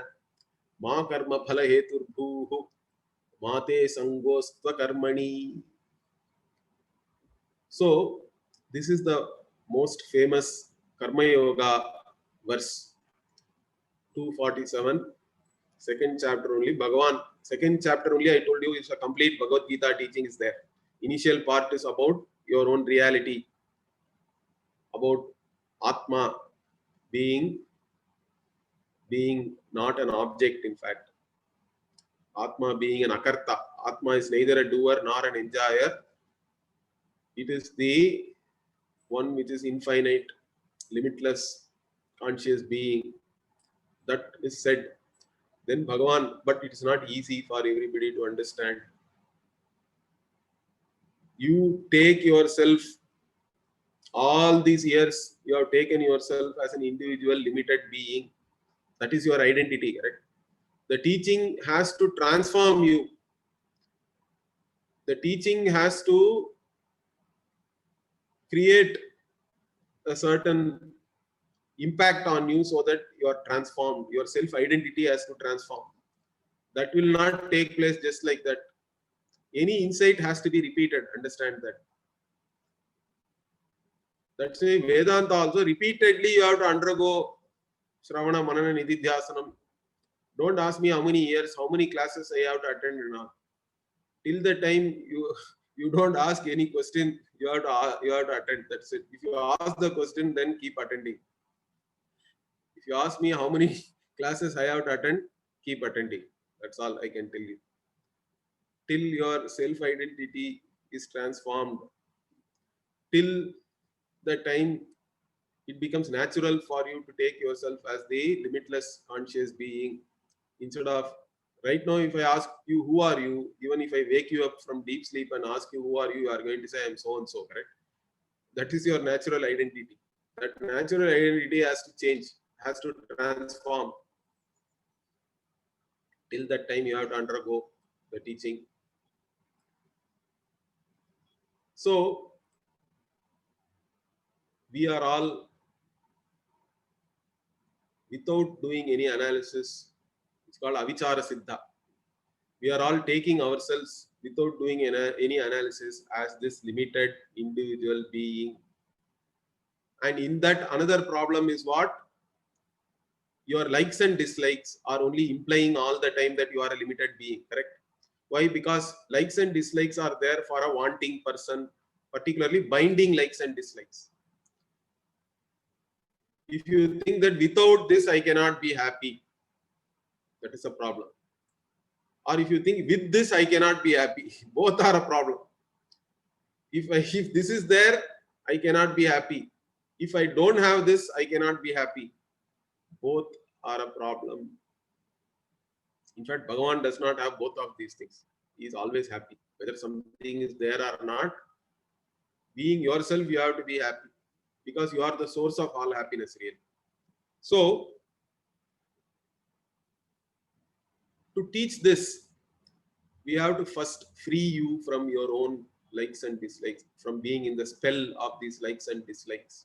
ma karma phala heturbhuhu mate sangostva karmani. So this is the most famous Karma Yoga verse 247, second chapter only. Bhagavan, second chapter only, I told you, is a complete Bhagavad Gita teaching is there. Initial part is about your own reality, about Atma being not an object, in fact. Atma being an akarta. Atma is neither a doer nor an enjoyer. It is the one which is infinite, limitless, conscious being. That is said. then Bhagavan, but it is not easy for everybody to understand. You take yourself, all these years, you have taken yourself as an individual, limited being. That is your identity, correct? The teaching has to transform you. The teaching has to create a certain impact on you so that you are transformed. Your self identity has to transform. That will not take place just like that. Any insight has to be repeated. Understand that. That's why Vedanta also repeatedly you have to undergo Shravana, Manana, Nididhyasanam. Don't ask me how many years, how many classes I have to attend and all. Till the time you don't ask any question, you have to attend. That's it. If you ask the question, then keep attending. If you ask me how many classes I have to attend, keep attending. That's all I can tell you. Till your self-identity is transformed, till the time it becomes natural for you to take yourself as the limitless conscious being. Instead of right now, if I ask you who are you, even if I wake you up from deep sleep and ask you who are you are going to say I'm so and so, correct? That is your natural identity. That natural identity has to change, has to transform. Till that time you have to undergo the teaching. So we are all, without doing any analysis, it's called avichara siddha. We are all taking ourselves without doing any analysis as this limited individual being. And in that, another problem is what? Your likes and dislikes are only implying all the time that you are a limited being, correct? Why? Because likes and dislikes are there for a wanting person, particularly binding likes and dislikes. If you think that without this I cannot be happy, that is a problem. Or if you think with this I cannot be happy, both are a problem. If this is there, I cannot be happy. If I don't have this, I cannot be happy. Both are a problem. In fact, Bhagavan does not have both of these things. He is always happy. Whether something is there or not, being yourself, you have to be happy. Because you are the source of all happiness, really. So, to teach this, we have to first free you from your own likes and dislikes, from being in the spell of these likes and dislikes.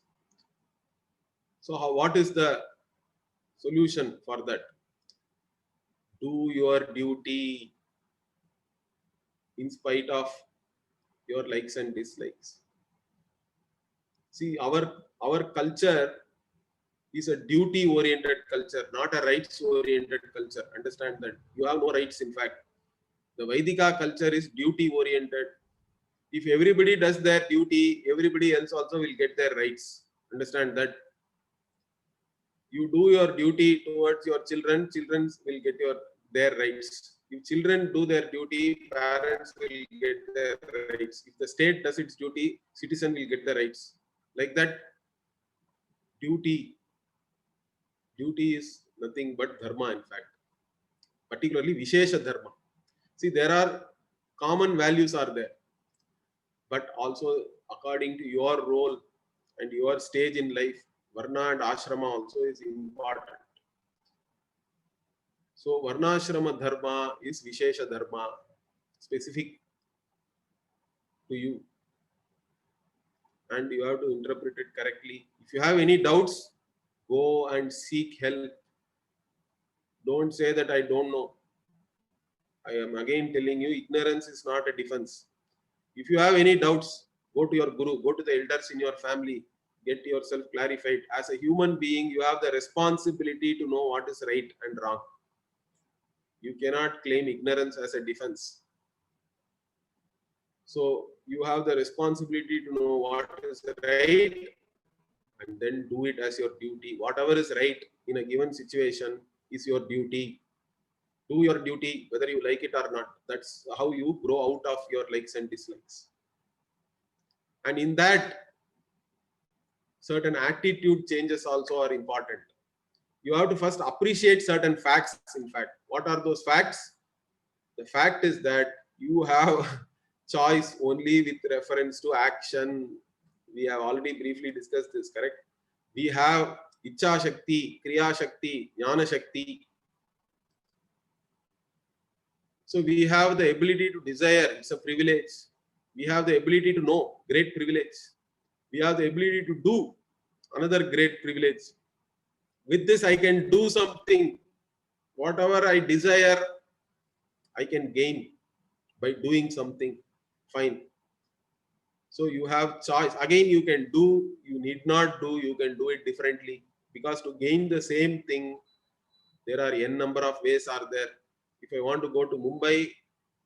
So, what is the solution for that? Do your duty in spite of your likes and dislikes. See, our culture is a duty-oriented culture, not a rights-oriented culture. Understand that. You have no rights, in fact. The Vaidika culture is duty-oriented. If everybody does their duty, everybody else also will get their rights. Understand that. You do your duty towards your children, children will get their rights. If children do their duty, parents will get their rights. If the state does its duty, citizen will get the rights. Like that, duty is nothing but dharma, in fact. Particularly Vishesha dharma. See, there are common values are there, but also according to your role and your stage in life, Varna and Ashrama also is important. So Varnashrama dharma is Vishesha dharma, specific to you, and you have to interpret it correctly. If you have any doubts, go and seek help. Don't say that I don't know. I am again telling you, ignorance is not a defense. If you have any doubts, go to your guru, go to the elders in your family, get yourself clarified. As a human being, you have the responsibility to know what is right and wrong. You cannot claim ignorance as a defense. So you have the responsibility to know what is right and then do it as your duty. Whatever is right in a given situation is your duty. Do your duty whether you like it or not. That's how you grow out of your likes and dislikes. And in that, certain attitude changes also are important. You have to first appreciate certain facts. In fact, what are those facts? The fact is that you have choice only with reference to action. We have already briefly discussed this, correct? We have Icha Shakti, Kriya Shakti, Jnana Shakti. So we have the ability to desire, it's a privilege. We have the ability to know, great privilege. We have the ability to do, another great privilege. With this, I can do something. Whatever I desire, I can gain by doing something. Fine. So you have choice. Again, you can do, you need not do, you can do it differently. Because to gain the same thing, there are n number of ways are there. If I want to go to Mumbai,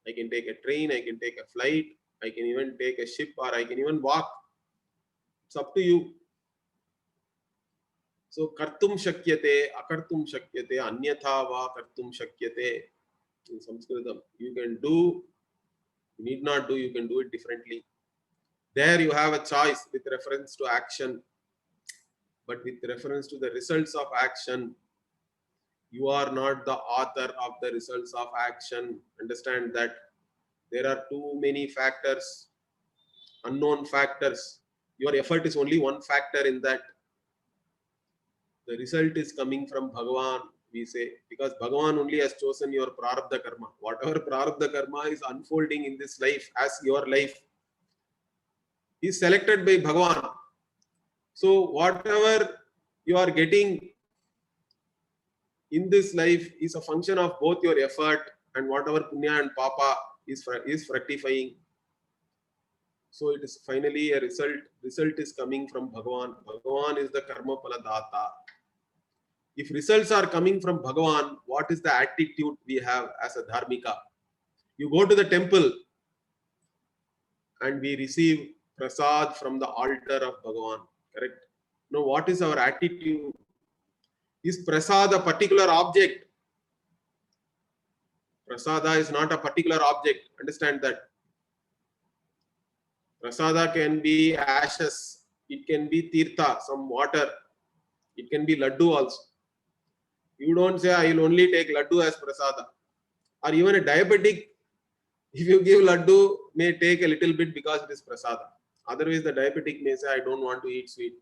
I can take a train, I can take a flight, I can even take a ship, or I can even walk. It's up to you. So kartum shakyate, akartum shakyate, anyatha va kartum shakyate. In Sanskritam, you can do, you need not do, you can do it differently. There you have a choice with reference to action, but with reference to the results of action, you are not the author of the results of action. Understand that there are too many factors, unknown factors. Your effort is only one factor in that. The result is coming from Bhagavan, we say, because Bhagavan only has chosen your prarabdha karma. Whatever prarabdha karma is unfolding in this life as your life is selected by Bhagavan. So whatever you are getting in this life is a function of both your effort and whatever punya and papa is fructifying. So it is finally a result. Result is coming from Bhagavan. Bhagavan is the karma phala data. If results are coming from Bhagavan, what is the attitude we have as a dharmika? You go to the temple and we receive prasad from the altar of Bhagavan, correct? Now, what is our attitude? Is prasad a particular object? Prasada is not a particular object. Understand that. Prasada can be ashes. It can be tirtha, some water. It can be laddu also. You don't say, I will only take laddu as prasada. Or even a diabetic, if you give laddu, may take a little bit because it is prasada. Otherwise, the diabetic may say, I don't want to eat sweet.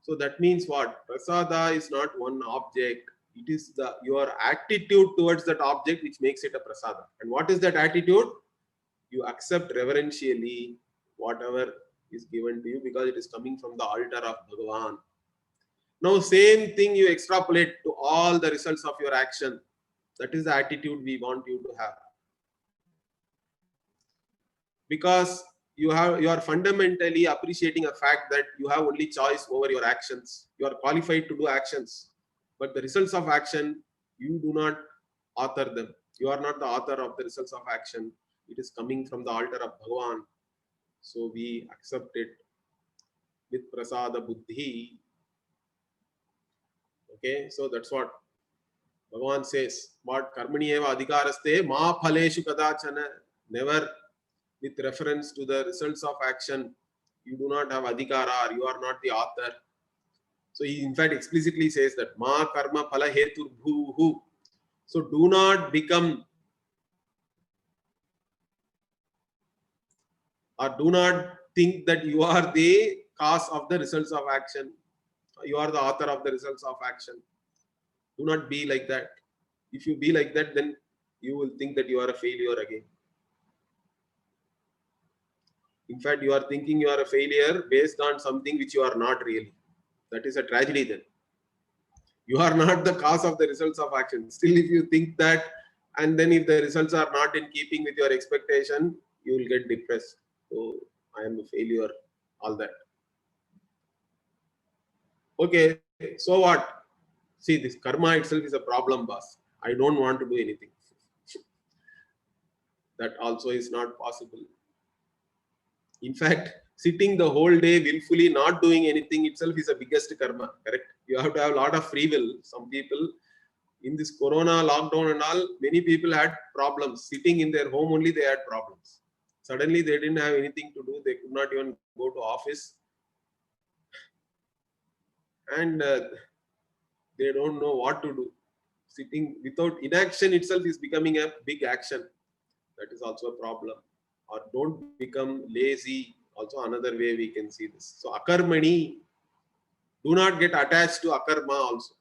So that means what? Prasada is not one object. It is your attitude towards that object which makes it a prasada. And what is that attitude? You accept reverentially whatever is given to you because it is coming from the altar of Bhagavan. Now, same thing you extrapolate to all the results of your action. That is the attitude we want you to have. Because you are fundamentally appreciating a fact that you have only choice over your actions. You are qualified to do actions, but the results of action, you do not author them. You are not the author of the results of action. It is coming from the altar of Bhagavan. So we accept it with prasada buddhi. Okay, so that's what Bhagavan says. What karmani eva adhikaraste ma phaleshu kadachana. Never with reference to the results of action, you do not have adhikara, or you are not the author. So he in fact explicitly says that ma karma phala hetur bhuhu. So do not become or do not think that you are the cause of the results of action. You are the author of the results of action. Do not be like that. If you be like that, then you will think that you are a failure again. In fact, you are thinking you are a failure based on something which you are not really. That is a tragedy then. You are not the cause of the results of action. Still, if you think that, and then if the results are not in keeping with your expectation, you will get depressed. So, I am a failure, all that. Okay, so what? See, this karma itself is a problem, boss. I don't want to do anything. That also is not possible. In fact, sitting the whole day willfully not doing anything itself is the biggest karma, correct? You have to have a lot of free will. Some people in this corona lockdown and all, many people had problems. Sitting in their home only, they had problems. Suddenly they didn't have anything to do. They could not even go to office. And They don't know what to do. Sitting without inaction itself is becoming a big action. That is also a problem. Or don't become lazy. Also another way we can see this. So akarmani, do not get attached to akarma also.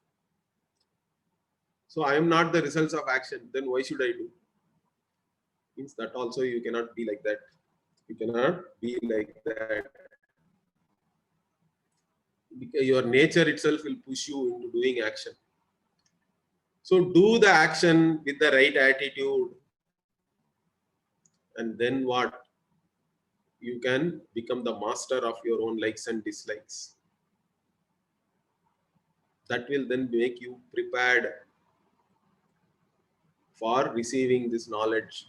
So I am not the results of action. Then why should I do? Means that also you cannot be like that. You cannot be like that. Because your nature itself will push you into doing action. So do the action with the right attitude. And then what? You can become the master of your own likes and dislikes. That will then make you prepared for receiving this knowledge.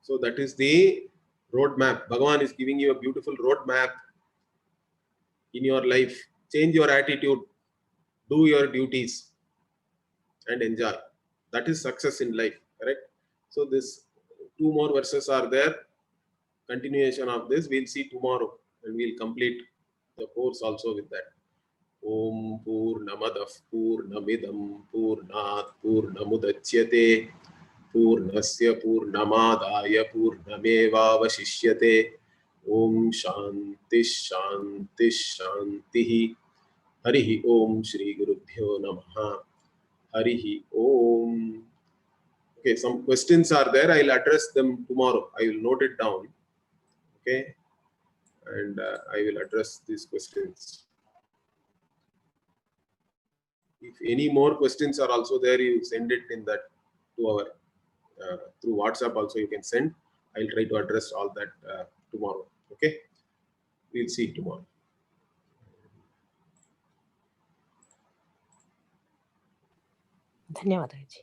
So that is the roadmap. Bhagavan is giving you a beautiful roadmap in your life. Change your attitude, do your duties, and enjoy. That is success in life, correct? So this two more verses are there. Continuation of this we'll see tomorrow, and we'll complete the course also with that. Om Purnamadav Purnamidam Purnat Purnamudachyate Purnasya Purnamadaya Purnamevavashishyate. Om Shanti Shanti Shanti. Harihi Om Shri Gurubhyo Namaha. Harihi Om. Okay, some questions are there. I'll address them tomorrow. I will note it down. Okay, and I will address these questions. If any more questions are also there, you send it in that to our through WhatsApp. Also, you can send. I'll try to address all that tomorrow. Okay, we'll see tomorrow. धन्यवाद जी।